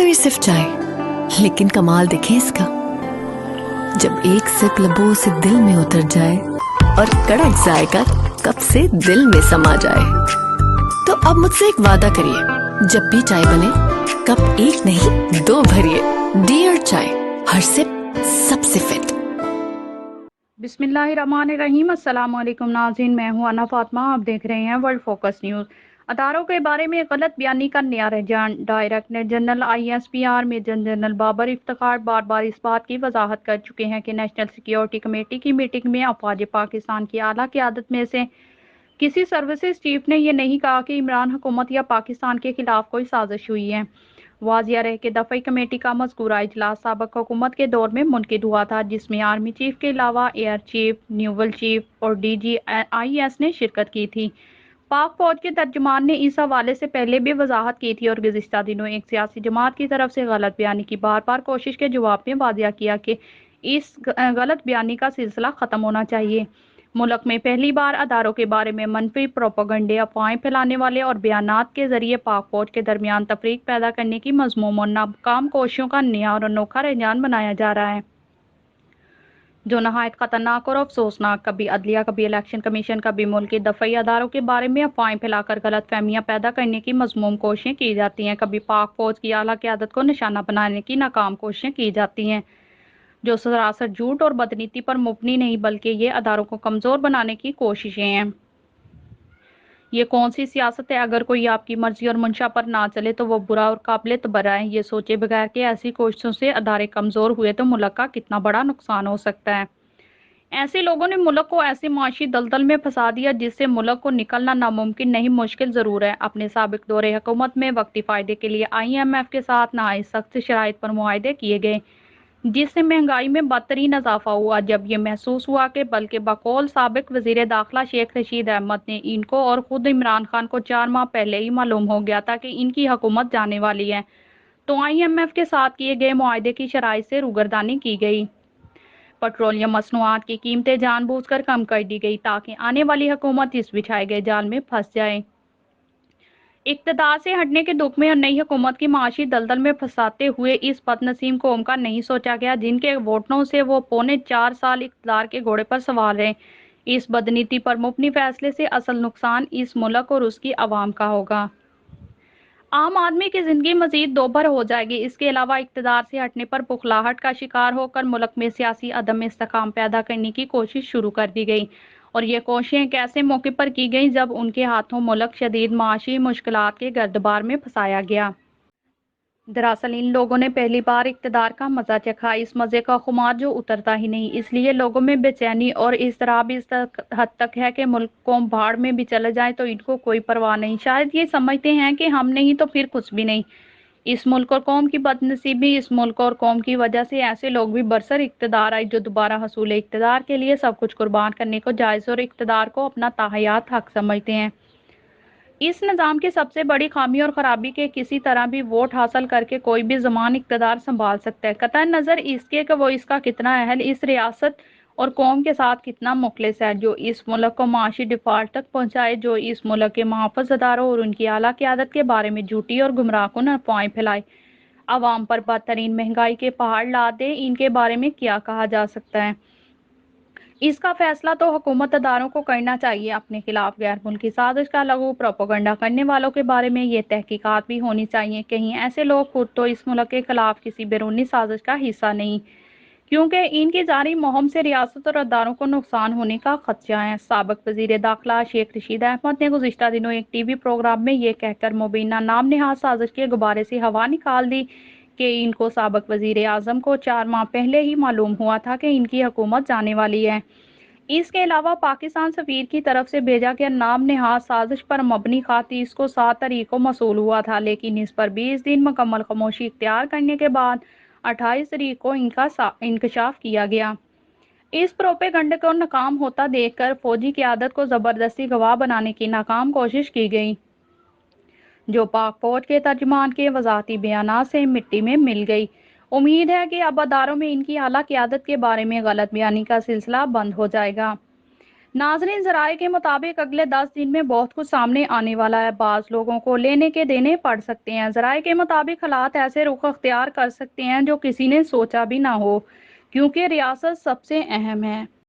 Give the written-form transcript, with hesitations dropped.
हुई सिर्फ चाय, लेकिन कमाल देखें इसका। जब एक सिप लबों से दिल में उतर जाए और कड़क जायका कप से दिल में समा जाए, तो अब मुझसे एक वादा करिए, जब भी चाय बने कप एक नहीं दो भरिए। डियर चाय, हर सिप सबसे फिट। बिस्मिल्लाहिर्रहमानिर्रहीम। अस्सलाम वालेकुम नाज़रीन, मैं हूं अना फातिमा। आप देख रहे हैं वर्ल्ड फोकस न्यूज़। अदारों के बारे में गलत बयानी का नया रुझान। Director general ISPR major general Babar Iftikhar बार बार इस बात की वजाहत कर चुके हैं कि नेशनल सिक्योरिटी कमेटी की मीटिंग में अफवाज पाकिस्तान की आला क़यादत में से किसी सर्विसेज चीफ ने यह नहीं कहा कि इमरान हुकूमत या पाकिस्तान के खिलाफ कोई साजिश हुई है। वाजिया रहे कि दफ़ई कमेटी का मज़कूरा इजलास साबिक़ हुकूमत के दौर में मुनक़िद हुआ था, जिसमें आर्मी चीफ के अलावा एयर चीफ, नेवल चीफ और DGIS ने शिरकत की थी। पाक फौज के तर्जुमान ने इस हवाले से पहले भी वजाहत की थी और गुज़िश्ता दिनों एक सियासी जमात की तरफ से गलत बयानी की बार बार कोशिश के जवाब में वाजिया किया कि इस गलत बयानी का सिलसिला ख़त्म होना चाहिए। मुल्क में पहली बार अदारों के बारे में मनफी प्रोपेगेंडे, अफवाहें फैलाने वाले और बयानात के जरिए पाक फौज के दरमियान तफरीक पैदा करने की मज़मूम और नाकाम कोशिशों का नया और अनोखा रुझान बनाया जा रहा है, जो नहायत खतरनाक और अफसोसनाक। कभी अदलिया, कभी इलेक्शन कमीशन, कभी मुल्क के दफ़ई अदारों के बारे में अफवाहें फैलाकर गलत फहमियाँ पैदा करने की मज़मूम कोशिशें की जाती हैं। कभी पाक फौज की आला क़यादत को निशाना बनाने की नाकाम कोशिशें की जाती हैं, जो सरासर झूठ और बदनीति पर मुबनी नहीं बल्कि ये अदारों को कमज़ोर बनाने की कोशिशें हैं। ये कौन सी सियासत है? अगर कोई आपकी मर्जी और मंशा पर ना चले तो वो बुरा और काबिल तबर्रा है। ये सोचे बगैर कि ऐसी कोशिशों से अदारे कमज़ोर हुए तो मुल्क का कितना बड़ा नुकसान हो सकता है। ऐसे लोगों ने मुल्क को ऐसी माशी दलदल में फंसा दिया जिससे मुल्क को निकलना नामुमकिन नहीं, मुश्किल ज़रूर है। अपने साबिक दौरे हुकूमत में वक्ती फ़ायदे के लिए IMF के साथ नहायत सख्त शराइत पर मुआहदे किए गए, जिससे महंगाई में बदतरीन इजाफा हुआ। जब ये महसूस हुआ कि बल्कि बकौल साबिक वज़ीर दाखिला शेख रशीद अहमद ने इनको और ख़ुद इमरान खान को 4 माह पहले ही मालूम हो गया था कि इनकी हुकूमत जाने वाली है, तो IMF के साथ किए गए मुआहदे की शराइत से रूगर्दानी की गई। पेट्रोलियम मसनूआत की कीमतें जानबूझकर कम कर दी गई ताकि आने वाली हुकूमत इस बिछाए गए जाल में फंस जाए। इक़्तिदार से हटने के दुख में और नई हुकूमत की माशी दलदल में फंसाते हुए इस बदनसीब कौम का नहीं सोचा गया, जिनके वोटों से वो पौने 4 साल इक़्तिदार के घोड़े पर सवार रहे। इस बदनीति पर मुबनी फैसले से असल नुकसान इस मुल्क और उसकी आवाम का होगा। आम आदमी की ज़िंदगी मज़ीद दोभर हो जाएगी। इसके अलावा इक़्तिदार से हटने पर बुखलाहट का शिकार होकर मुल्क में सियासी अदम इस्तेकाम पैदा करने की कोशिश शुरू कर दी गई, और ये कोशिशें एक ऐसे मौके पर की गई जब उनके हाथों मुल्क शदीद माशी मुश्किलात के गर्दबार में फंसाया गया। दरअसल इन लोगों ने पहली बार इक़्तिदार का मज़ा चखा, इस मज़े का खुमार जो उतरता ही नहीं। इसलिए लोगों में बेचैनी और इज़्तिराब इस हद तक है कि मुल्क कौम भाड़ में भी चले जाए तो इनको कोई परवाह नहीं। शायद ये समझते हैं कि हम नहीं तो फिर कुछ भी नहीं। इस मुल्क और कौम की बदनसीबी, इस मुल्क और कौम की वजह से ऐसे लोग भी बरसर इक़्तिदार आए जो दोबारा हसूल इक़्तिदार के लिए सब कुछ कुर्बान करने को जायज़ और इक़्तिदार को अपना ताहयात हक समझते हैं। इस निज़ाम की सबसे बड़ी खामी और ख़राबी के किसी तरह भी वोट हासिल करके कोई भी ज़मान इक़्तिदार संभाल सकता है, कतई नज़र इसके कि वो इसका कितना अहल, इस रियासत और कौम के साथ कितना मुखलिस है, जो इस मुल्क को माशी डिफ़ाल्ट तक पहुँचाए, जो इस मुल्क के मुहाफ़िज़ अदारों और उनकी आला क़यादत के बारे में झूठी और गुमराहकुन अफ़वाहें फैलाए, आवाम पर बदतरीन महंगाई के पहाड़ ला दे। इनके बारे में क्या कहा जा सकता है? इसका फैसला तो हुकूमत अदारों को करना चाहिए। अपने खिलाफ गैर मुल्की साजिश का लघु प्रोपेगेंडा करने वालों के बारे में ये तहकीकात भी होनी चाहिए। कहीं ऐसे लोग खुद तो इस मुल्क के खिलाफ किसी बैरूनी साजिश का हिस्सा नहीं, क्योंकि इनकी जारी मुहिम से रियासत और अदारों को नुकसान होने का खदशा है। साबिक वज़ीर दाखिला शेख रशीद अहमद ने गुज़िश्ता दिनों एक TV प्रोग्राम में ये कहकर मुबीना नाम नेहाद साजिश के गुब्बारे से हवा निकाल दी कि इनको साबिक वज़ीर आज़म को 4 माह पहले ही मालूम हुआ था कि इनकी हुकूमत जाने वाली है। इसके अलावा पाकिस्तान सफ़ीर की तरफ से भेजा गया नाम नेहाद साजिश पर मबनी ख़त इसको 7 तारीख को मौसूल हुआ था, लेकिन इस पर 20 दिन मुकम्मल खामोशी इख्तियार करने के बाद 28 तारीख को इनका इंकशाफ किया गया। इस प्रोपेगेंडे को नाकाम होता देखकर फौजी क़यादत को ज़बरदस्ती गवाह बनाने की नाकाम कोशिश की गई, जो पाक फौज के तर्जुमान के वज़ाहती बयानात से मिट्टी में मिल गई। उम्मीद है कि अब अदारों में इनकी आला क़यादत के बारे में गलत बयानी का सिलसिला बंद हो जाएगा। ناظرین، ذرائع کے مطابق اگلے 10 دن میں بہت کچھ سامنے آنے والا ہے۔ بعض لوگوں کو لینے کے دینے پڑ سکتے ہیں۔ ذرائع کے مطابق حالات ایسے رخ اختیار کر سکتے ہیں جو کسی نے سوچا بھی نہ ہو، کیونکہ ریاست سب سے اہم ہے۔